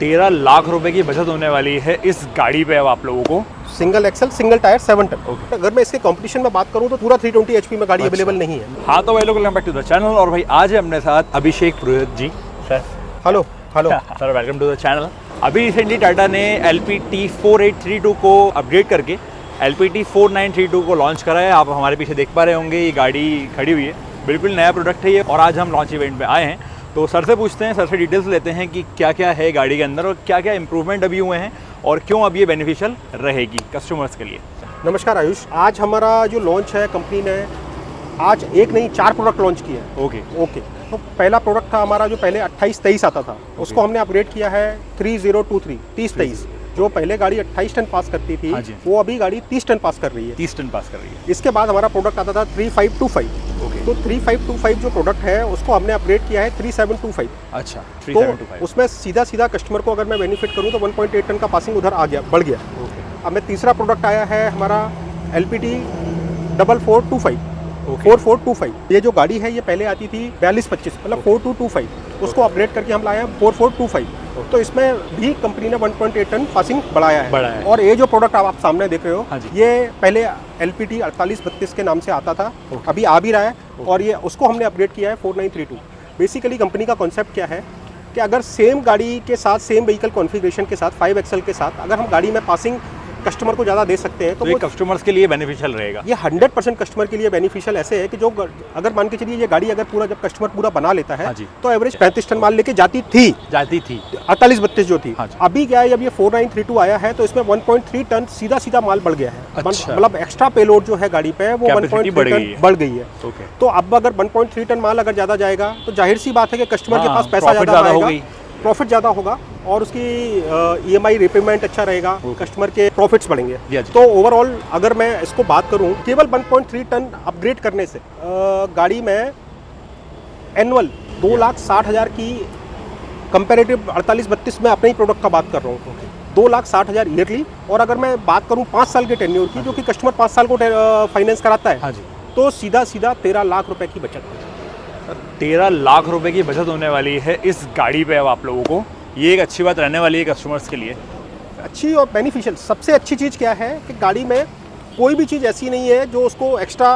13 लाख रुपए की बचत होने वाली है इस गाड़ी पे अब आप लोगों को। Single axle single tyre 7 ton. अगर मैं इसके कंपटीशन में बात करूं तो पूरा 320 एचपी में गाड़ी अवेलेबल नहीं है। हाँ तो भाई लोग welcome back to the channel. और भाई आज है अपने साथ Abhishek Purohit ji. Sir hello sir welcome to the channel. अभी रिसेंटली टाटा ने LPT 4832 को अपग्रेड करके LPT 4932 को लॉन्च करा है। आप हमारे पीछे देख पा रहे होंगे, ये गाड़ी खड़ी हुई है, बिल्कुल नया प्रोडक्ट है ये। और आज हम लॉन्च इवेंट में आए हैं तो सर से पूछते हैं, सर से डिटेल्स लेते हैं कि क्या क्या है गाड़ी के अंदर और क्या क्या इंप्रूवमेंट अभी हुए हैं और क्यों अब ये बेनिफिशियल रहेगी कस्टमर्स के लिए। नमस्कार आयुष, आज हमारा जो लॉन्च है, कंपनी ने आज एक नहीं 4 प्रोडक्ट लॉन्च किए हैं। ओके तो पहला प्रोडक्ट था हमारा जो पहले 28-23 आता था, उसको हमने अपग्रेड किया है 3023 30-23। जो पहले गाड़ी 28 टन पास करती थी वो अभी गाड़ी 30 टन पास कर रही है। 30 टन पास कर रही है। इसके बाद हमारा प्रोडक्ट आता था 3525। तो 3525 जो प्रोडक्ट है उसको हमने अपग्रेड किया है 3725। अच्छा 3725। तो उसमें सीधा कस्टमर को अगर मैं बेनिफिट करूँ तो 1.8 टन का पासिंग उधर आ गया, बढ़ गया। अब मैं तीसरा प्रोडक्ट आया है हमारा LPT 4425। ये जो गाड़ी है ये पहले आती थी 4225, मतलब 4225, उसको अपग्रेड करके हम लाए हैं 4425। तो इसमें भी कंपनी ने 1.8 टन पासिंग बढ़ाया है। और ये जो प्रोडक्ट आप सामने देख रहे हो, ये पहले LPT 4832 के नाम से आता था, अभी आ भी रहा है। और ये उसको हमने अपग्रेड किया है 4932। बेसिकली कंपनी का कॉन्सेप्ट क्या है कि अगर सेम गाड़ी के साथ, सेम व्हीकल कॉन्फ़िगरेशन के साथ, 5 एक्सल के साथ अगर हम गाड़ी में पासिंग कस्टमर को ज़्यादा दे सकते हैं तो ये कस्टमर्स के लिए बेनिफिशियल रहेगा। ये 100% कस्टमर के लिए बेनिफिशियल ऐसे है कि जो अगर मान के चलिए ये गाड़ी अगर पूरा जब कस्टमर पूरा बना लेता है तो एवरेज 35 टन माल लेके जाती थी 4832 जो थी। अभी क्या है, जब ये 4932 आया है तो इसमें 1.3 टन सीधा माल बढ़ गया है। मतलब एक्स्ट्रा पेलोड जो है गाड़ी पे वो 1.3 टन बढ़ गई है। तो अब अगर 1.3 टन माल अगर ज़्यादा जाएगा तो जाहिर सी बात है कि कस्टमर के पास पैसा ज़्यादा आएगा, प्रॉफिट ज़्यादा होगा और उसकी EMI रिपेमेंट अच्छा रहेगा, कस्टमर के प्रॉफिट्स बढ़ेंगे। तो ओवरऑल अगर मैं इसको बात करूं, केवल 1.3 टन अपग्रेड करने से गाड़ी में एनुअल 2,60,000 की कंपेरेटिव 4832 में अपने ही प्रोडक्ट का बात कर रहा हूँ, 2,60,000 ईयरली। और अगर मैं बात करूँ 5 साल के टेन्योर की, जो कि कस्टमर 5 साल को फाइनेंस कराता है, तो सीधा 13 लाख रुपए की बचत। 13 लाख रुपए की बचत होने वाली है इस गाड़ी पे अब आप लोगों को। ये एक अच्छी बात रहने वाली है कस्टमर्स के लिए, अच्छी और बेनिफिशियल। सबसे अच्छी चीज़ क्या है कि गाड़ी में कोई भी चीज़ ऐसी नहीं है जो उसको एक्स्ट्रा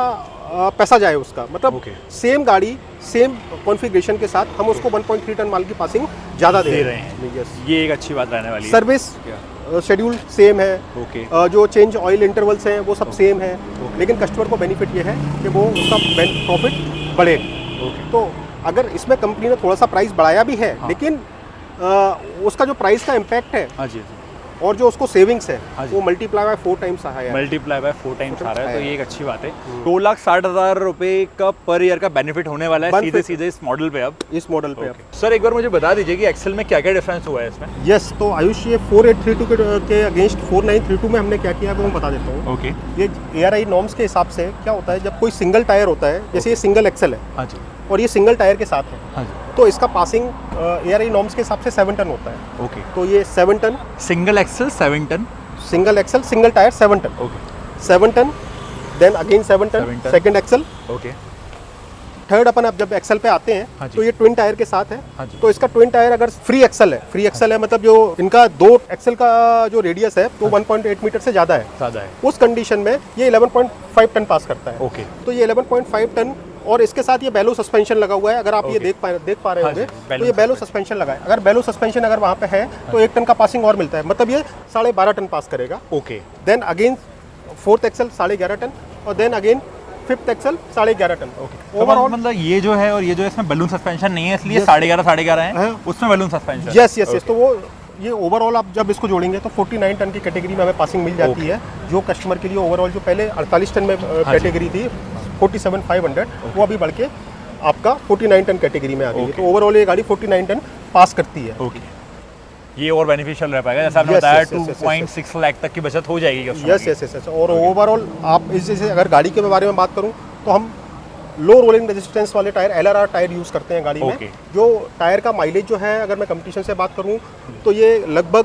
पैसा जाए उसका, मतलब सेम गाड़ी सेम कॉन्फ़िगरेशन के साथ हम उसको 1.3 टन माल की पासिंग ज़्यादा दे रहे हैं। ये एक अच्छी बात रहने वाली है। सर्विस शेड्यूल सेम है, जो चेंज ऑयल इंटरवल्स हैं वो सब सेम है, लेकिन कस्टमर को बेनिफिट ये है कि वो उसका प्रॉफिट बढ़ेगा। तो अगर इसमें कंपनी ने थोड़ा सा प्राइस बढ़ाया भी है, लेकिन उसका जो प्राइस का इम्पैक्ट है और जो उसको सेविंग्स है वो मल्टीप्लाई बाय 4 टाइम्स आ रहा है। मल्टीप्लाई बाय 4 टाइम्स आ रहा है, तो ये एक अच्छी बात है। 2,60,000 रुपए का पर ईयर का बेनिफिट होने वाला है सीधे इस मॉडल पे अब। सर एक बार मुझे बता दीजिए कि एक्सेल में क्या क्या डिफरेंस हुआ है इसमें। यस, तो आयुष ये 4832 के अगेंस्ट 4932 में हमने क्या किया वो मैं बता देता हूँ। ये ARI नॉर्म्स के हिसाब से क्या होता है, जब कोई सिंगल टायर होता है, जैसे ये सिंगल एक्सेल है और ये सिंगल टायर के साथ है, तो इसका पासिंग ARI नॉर्म्स के हिसाब से 7 टन होता है। तो ये 7 ton single axle 7 ton, single axle single tyre 7 ton, 7 ton, then again 7 ton second axle. Third अपन अब जब एक्सेल पे आते हैं तो ये ट्विन टायर के साथ है। तो इसका ट्विन टायर अगर फ्री एक्सेल है मतलब जो इनका 2 एक्सेल का जो रेडियस है तो 1.8 मीटर से ज़्यादा है, उस कंडीशन में ये 11.5 टन पास करता है। तो ये 11.5 टन और इसके साथ ये बेलो सस्पेंशन लगा हुआ है। अगर आप ये देख पा रहे होंगे तो ये बेलो सस्पेंशन लगा है। अगर बेलो सस्पेंशन अगर वहाँ पे है तो 1 टन का पासिंग और मिलता है, मतलब ये 12.5 टन पास करेगा। Then again 4th axle 11.5 ton और then again 5th axle 11.5 ton. Overall मतलब ये जो है और ये जो है इसमें बलून सस्पेंशन नहीं है, इसलिए 11.5 है, उसमें बलून सस्पेंशन। यस। तो वो ये ओवरऑल आप जब इसको जोड़ेंगे तो 49 टन की कैटेगरी में हमें पासिंग मिल जाती है, जो कस्टमर के लिए ओवरऑल जो पहले 48 टन में कैटेगरी थी 47,500, वो अभी बढ़ के आपका 49 टन कैटेगरी में आ गई है। तो ओवरऑल ये गाड़ी 49 टन पास करती है। ये और बेनिफिशियल रह पाएगा, जैसा आपने बताया 2.6 लाख तक की बचत हो जाएगी। यस। और ओवरऑल आप इस जैसे अगर गाड़ी के बारे में बात करूँ तो हम लो रोलिंग रेजिस्टेंस वाले टायर LRR टायर यूज़ करते हैं गाड़ी में। जो टायर का माइलेज जो है, अगर मैं कंपटीशन से बात करूँ तो ये लगभग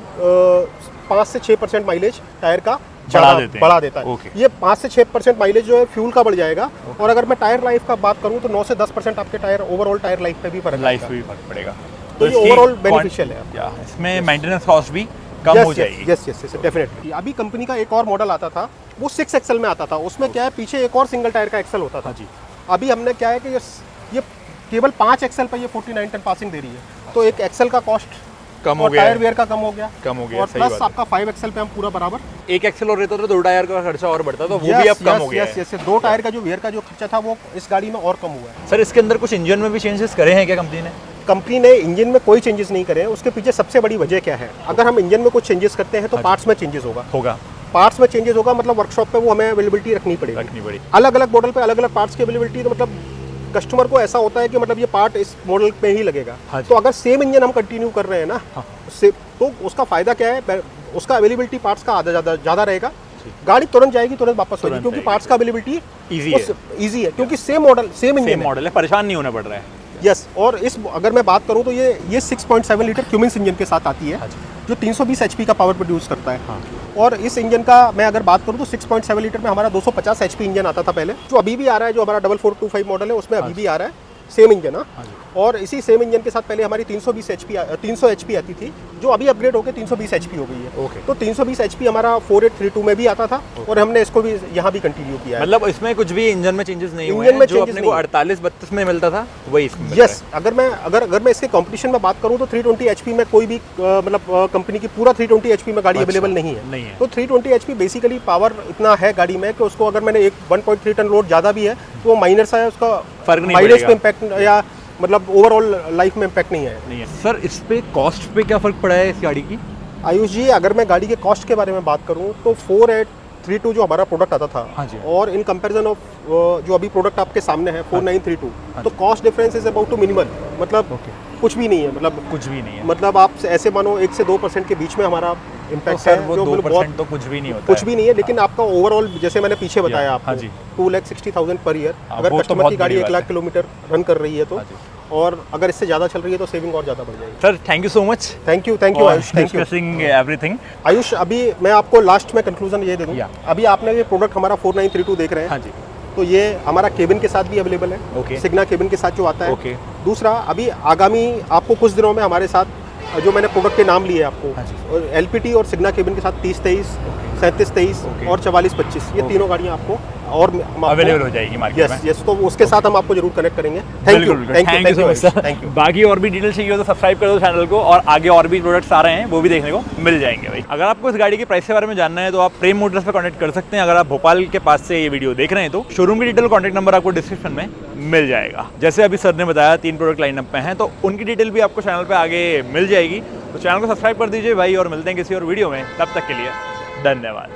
5 से 6% माइलेज टायर का बढ़ा देता है। ये 5 से 6% माइलेज जो है फ्यूल का बढ़ जाएगा। और अगर मैं टायर लाइफ का बात करूँ तो 9 से 10% आपके टायर ओवरऑल टायर लाइफ पे भी फर्क पड़ेगा। तो ये ओवरऑल बेनिफिशियल है। इसमें मेंटेनेंस कॉस्ट भी कम हो जाएगी। Yes yes definitely. अभी कंपनी का एक और मॉडल आता था, वो 6 एक्सल में आता था, उसमें क्या है पीछे एक और सिंगल टायर का एक्सल होता था। जी। अभी हमने क्या है कि ये केवल 5 एक्सल पर ये 49 टन पासिंग दे रही है, तो एक एक्सल का कॉस्ट कम हो गया, टायर वेयर का कम हो गया, और सही प्लस आपका 5 एक्सल पे हम पूरा बराबर। एक एक्सल और रहता तो 2 टायर का खर्चा और बढ़ता, तो वो भी अब कम हो गया है। यस 2 टायर का जो वेयर का जो खर्चा था वो इस गाड़ी में और कम हुआ है। सर इसके अंदर कुछ इंजन में भी चेंजेस करे हैं क्या कंपनी ने? कंपनी ने इंजन में कोई चेंजेस नहीं करे हैं। उसके पीछे सबसे बड़ी वजह क्या है, अगर हम इंजन में कुछ चेंजेस करते हैं तो पार्ट्स में चेंजेस होगा। पार्ट्स में चेंजेस होगा, मतलब वर्कशॉप पे वो हमें अवेलेबिलिटी रखनी पड़ेगी। अलग अलग मॉडल पे अलग अलग पार्ट्स की अवेलेबिलिटी, तो मतलब कस्टमर को ऐसा होता है कि मतलब ये पार्ट इस मॉडल पे ही लगेगा। तो अगर सेम इंजन हम कंटिन्यू कर रहे हैं ना, तो उसका फायदा क्या है, उसका अवेलेबिलिटी पार्ट्स का ज़्यादा रहेगा, गाड़ी तुरंत जाएगी, तुरंत वापस होगी, क्योंकि पार्ट्स का अवेलेबिलिटी ईजी है, क्योंकि सेम मॉडल है, परेशान नहीं होना पड़ रहा है। यस, और इस अगर मैं बात करूं तो ये 6.7 लीटर क्यूमिंस इंजन के साथ आती है, जो 320 एचपी का पावर प्रोड्यूस करता है। और इस इंजन का मैं अगर बात करूं तो 6.7 लीटर में हमारा 250 एचपी इंजन आता था पहले, जो अभी भी आ रहा है, जो हमारा 4425 मॉडल है उसमें अभी भी आ रहा है सेम इंजन। और इसी सेम इंजन के साथ पहले हमारी 300 एचपी आती थी, जो अभी अपग्रेड होकर 320 एचपी हो गई है। तो 320 एचपी हमारा 4832 में भी आता था, और हमने इसको भी यहाँ भी कंटिन्यू किया है। मतलब इसमें कुछ भी इंजन में चेंजेस नहीं हुए हैं, जो अपने को 4832 में मिलता था वही इसमें। यस, अगर मैं इसके कंपटीशन में बात करूँ तो 320 एचपी में कोई भी मतलब कंपनी की पूरा 320 एचपी में गाड़ी अवेलेबल नहीं है। तो 320 एचपी बेसिकली पावर इतना है गाड़ी में कि उसको अगर मैंने 1.3 टन लोड ज़्यादा भी है तो वो माइनर सा है, उसका फर्क नहीं माइलेज पे इम्पैक्ट या मतलब ओवरऑल लाइफ में इम्पैक्ट नहीं है। सर इस पे कॉस्ट पे क्या फ़र्क पड़ा है इस गाड़ी की? आयुष जी, अगर मैं गाड़ी के कॉस्ट के बारे में बात करूं तो 4832 जो हमारा प्रोडक्ट आता था, और इन कंपैरिजन ऑफ जो अभी प्रोडक्ट आपके सामने है 4932, तो cost difference is about to minimal, मतलब कुछ भी नहीं है, मतलब कुछ भी नहीं है, मतलब आप ऐसे मानो 1 से 2% के बीच में हमारा इम्पैक्ट है। वो 2% तो कुछ भी नहीं होता, कुछ भी नहीं है, लेकिन आपका ओवरऑल जैसे मैंने पीछे बताया आपको 2,60,000 पर ईयर, अगर कस्टमर की गाड़ी 1 लाख किलोमीटर रन कर रही है तो, और अगर इससे ज़्यादा चल रही है तो सेविंग और ज़्यादा बढ़ जाएगी। Sir thank you so much. Thank you Ayush, thank you everything. Ayush, अभी मैं आपको लास्ट में कंक्लूजन ये दे दूँ, अभी आपने ये प्रोडक्ट हमारा 4932 देख रहे हैं, तो ये हमारा केबिन के साथ भी अवेलेबल है, सिग्ना केबिन के साथ जो आता है। दूसरा, अभी आगामी आपको कुछ दिनों में हमारे साथ जो मैंने प्रोडक्ट के नाम लिए आपको, एलपीटी और सिग्ना केबिन के साथ 3023, 3723 और 4425, ये तीनों गाड़ियाँ आपको और अवेलेबल हो जाएगी मार्केट में। यस, तो उसके साथ हम आपको जरूर कनेक्ट करेंगे। Thank you. और भी डिटेल चाहिए हो तो सब्सक्राइब कर दो चैनल को, और आगे और भी प्रोडक्ट्स आ रहे हैं वो भी देखने को मिल जाएंगे भाई। अगर आपको इस गाड़ी के प्राइस के बारे में जानना है तो आप प्रेम मोटर्स पर कॉन्टैक्ट कर सकते हैं। अगर आप भोपाल के पास से ये वीडियो देख रहे हैं तो शोरूम की डिटेल कॉन्टैक्ट नंबर आपको डिस्क्रिप्शन में मिल जाएगा। जैसे अभी सर ने बताया 3 प्रोडक्ट लाइनअप पे हैं, तो उनकी डिटेल भी आपको चैनल पर आगे मिल जाएगी। तो चैनल को सब्सक्राइब कर दीजिए भाई, और मिलते हैं किसी और वीडियो में, तब तक के लिए धन्यवाद।